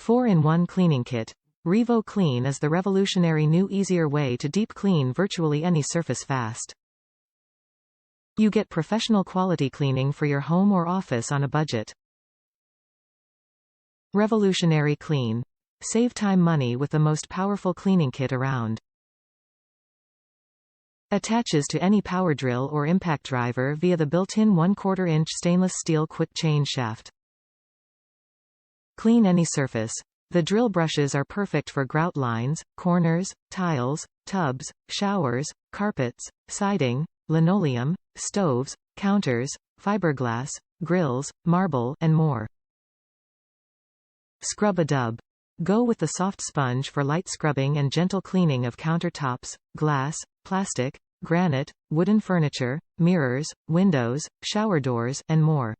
4-in-1 cleaning kit. RevoClean is the revolutionary new easier way to deep clean virtually any surface fast. You get professional quality cleaning for your home or office on a budget. Revolutionary Clean. Save time money with the most powerful cleaning kit around. Attaches to any power drill or impact driver via the built-in 1/4 inch stainless steel quick change shaft. Clean any surface. The drill brushes are perfect for grout lines, corners, tiles, tubs, showers, carpets, siding, linoleum, stoves, counters, fiberglass, grills, marble, and more. Scrub a dub. Go with the soft sponge for light scrubbing and gentle cleaning of countertops, glass, plastic, granite, wooden furniture, mirrors, windows, shower doors, and more.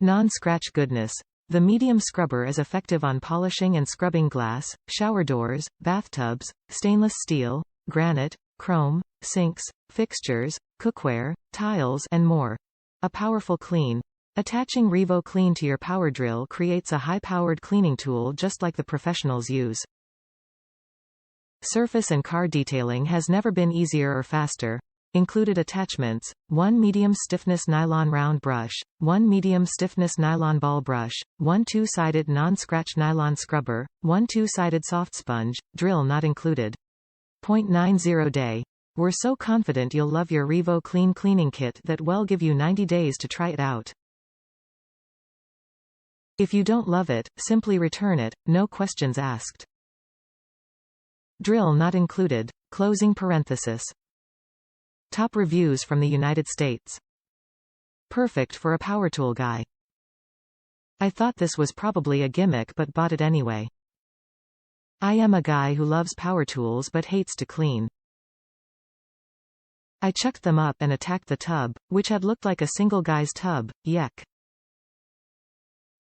Non-scratch goodness. The medium scrubber is effective on polishing and scrubbing glass, shower doors, bathtubs, stainless steel, granite, chrome, sinks, fixtures, cookware, tiles, and more. A powerful clean. Attaching RevoClean to your power drill creates a high-powered cleaning tool just like the professionals use. Surface and car detailing has never been easier or faster. Included attachments: 1 medium stiffness nylon round brush, 1 medium stiffness nylon ball brush, 1 2-sided non-scratch nylon scrubber, 1 2-sided soft sponge, drill not included. 0.90 day. We're so confident you'll love your RevoClean cleaning kit that we'll give you 90 days to try it out. If you don't love it, simply return it, no questions asked. Drill not included. Closing parenthesis. Top reviews from the United States. Perfect for a power tool guy. I thought this was probably a gimmick but bought it anyway. I am a guy who loves power tools but hates to clean. I chucked them up and attacked the tub, which had looked like a single guy's tub. Yuck.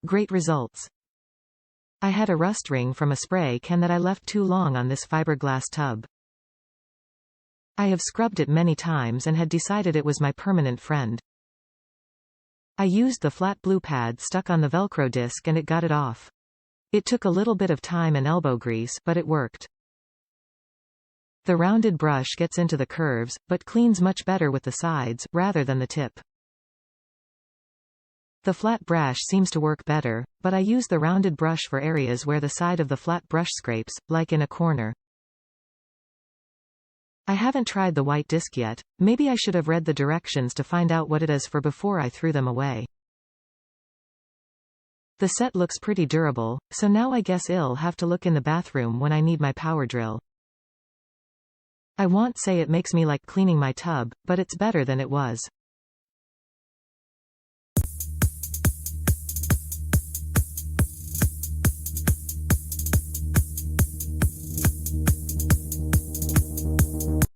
Great results. I had a rust ring from a spray can that I left too long on this fiberglass tub. I have scrubbed it many times and had decided it was my permanent friend. I used the flat blue pad stuck on the Velcro disc and it got it off. It took a little bit of time and elbow grease, but it worked. The rounded brush gets into the curves, but cleans much better with the sides, rather than the tip. The flat brush seems to work better, but I use the rounded brush for areas where the side of the flat brush scrapes, like in a corner. I haven't tried the white disc yet. Maybe I should have read the directions to find out what it is for before I threw them away. The set looks pretty durable, so now I guess I'll have to look in the bathroom when I need my power drill. I won't say it makes me like cleaning my tub, but it's better than it was.